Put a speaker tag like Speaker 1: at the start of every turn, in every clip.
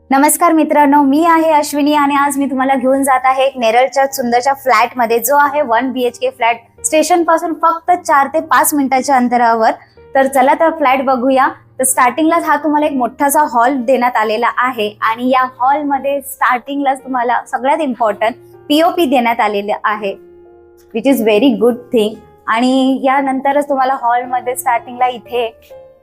Speaker 1: नमस्कार मित्रांनो, मी आहे अश्विनी आणि आज मी तुम्हाला घेऊन जात आहे एक नेरळच्या सुंदरच्या फ्लॅट मध्ये, जो आहे 1 BHK फ्लॅट स्टेशन पासून फक्त 4 ते 5 मिनिटाच्या अंतरावर। तर चला तर फ्लॅट बघूया। तर स्टार्टिंगलाच हा तुम्हाला एक मोठासा हॉल देण्यात आलेला आहे आणि या हॉल मध्ये स्टार्टिंगलाच तुम्हाला सगळ्यात इम्पॉर्टंट POP देण्यात आलेले आहे, which is very good thing. आणि यानंतरच तुम्हाला हॉल मध्ये स्टार्टिंगला इथे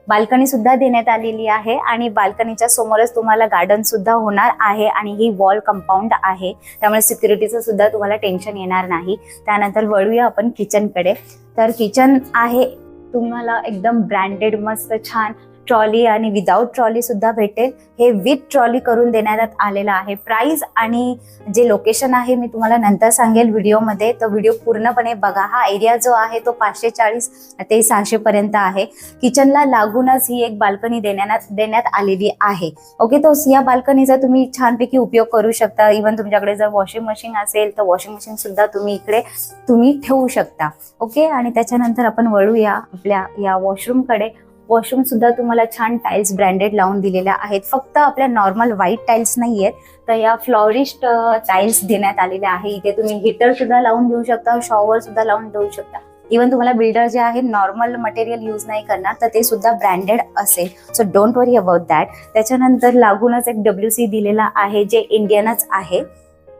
Speaker 1: बाल्कनी सुद्धा देण्यात आलेली आहे आणि बाल्कनीच्या समोरच तुम्हाला गार्डन सुद्धा होणार आहे आणि ही वॉल कंपाऊंड आहे, त्यामुळे सिक्युरिटीचं सुद्धा तुम्हाला टेन्शन येणार नाही। त्यानंतर वळूया आपण किचन कडे। तर किचन आहे तुम्हाला एकदम ब्रँडेड मस्त छान ट्रॉली आणि विदाउट ट्रॉली सुद्धा भेटेल। हे विथ ट्रॉली करून देण्यात आलेलं आहे। प्राइस आणि जे लोकेशन आहे मी तुम्हाला नंतर सांगेल व्हिडिओमध्ये, तर व्हिडिओ पूर्णपणे बघा। हा एरिया जो आहे तो 540 ते 600 पर्यंत आहे। किचनला लागूनच ही एक बाल्कनी देण्यात आलेली आहे। ओके, तो या बाल्कनीचा तुम्ही छानपैकी उपयोग करू शकता। इव्हन तुमच्याकडे जर वॉशिंग मशीन असेल तर वॉशिंग मशीन सुद्धा तुम्ही इकडे ठेवू शकता। ओके, आणि त्याच्यानंतर आपण वळूया आपल्या या वॉशरूम कडे। वॉशरूम सुद्धा तुम्हाला छान टाइल्स ब्रँडेड लावून दिलेल्या आहेत। फक्त आपल्या नॉर्मल व्हाईट टाइल्स नाही आहेत, तर या फ्लॉरिस्ट टाइल्स देण्यात आलेल्या आहे। इथे तुम्ही हीटर सुद्धा लावून देऊ शकता, शॉवर सुद्धा लावून देऊ शकता। इव्हन तुम्हाला बिल्डर जे आहे नॉर्मल मटेरियल यूज नाही करणार, तर ते सुद्धा ब्रँडेड असेल, so don't worry about that. त्याच्यानंतर लागूनच एक WC दिलेला आहे, जे इंडियनच आहे,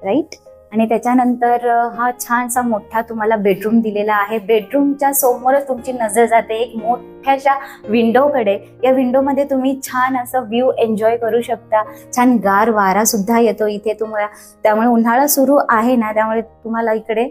Speaker 1: राईट। आणि त्याच्यानंतर हा छानसा मोठा तुम्हाला बेडरूम दिलेला आहे। बेडरूमच्या समोरच तुमची नजर जाते एक मोठ्याशा विंडोकडे। या विंडोमध्ये तुम्ही छान असं व्ह्यू एन्जॉय करू शकता। छान गार वारा सुद्धा येतो इथे तुम्हाला, त्यामुळे उन्हाळा सुरू आहे ना, त्यामुळे तुम्हाला इकडे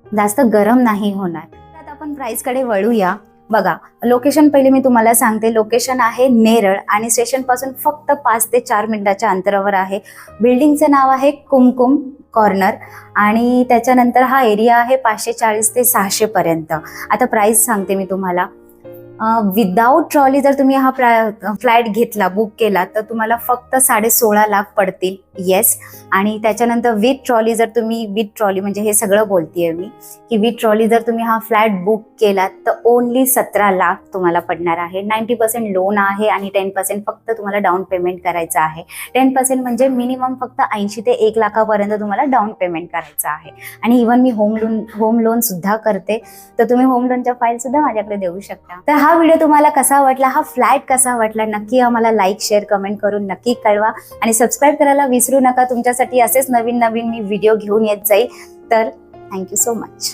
Speaker 1: जास्त गरम नाही होणार। आता आपण प्राइस कडे वळूया। बघा, लोकेशन पहिले मी तुम्हाला सांगते। लोकेशन आहे नेरळ आणि स्टेशन पासून फक्त 5 ते 4 मिनिटाच्या अंतरावर आहे। बिल्डिंगचं नाव आहे कुमकुम कॉर्नर आणि त्याच्यानंतर हा एरिया आहे 540 ते 600 पर्यंत। आता प्राइस सांगते मी तुम्हाला। विदाउट ट्रॉली जर तुम्ही हा फ्लॅट घेतला, बुक केला, तर तुम्हाला फक्त 16.5 लाख पडतील। येस, आणि त्याच्यानंतर विथ ट्रॉली जर तुम्ही विथ ट्रॉली म्हणजे हे सगळं बोलतेय मी की विथ ट्रॉली जर तुम्ही हा फ्लॅट बुक केला तर ओनली 17 लाख तुम्हाला पडणार आहे। 90% लोन आहे आणि 10% फक्त तुम्हाला डाऊन पेमेंट करायचं आहे। 10% म्हणजे मिनिमम फक्त 80 ते 1 लाखापर्यंत तुम्हाला डाऊन पेमेंट करायचं आहे। आणि इव्हन मी होम लोन सुद्धा करते, तर तुम्ही होम लोनच्या फाईल सुद्धा माझ्याकडे देऊ शकता। तर हा व्हिडिओ तुम्हाला कसा वाटला, हा फ्लॅट कसा वाटला, नक्की आम्हाला लाईक शेअर कमेंट करून नक्की कळवा आणि सबस्क्राईब करायला विसरू नका। तुमच्यासाठी असेच नवीन मी व्हिडिओ घेऊन येत जाईल। तर थँक्यू सो मच।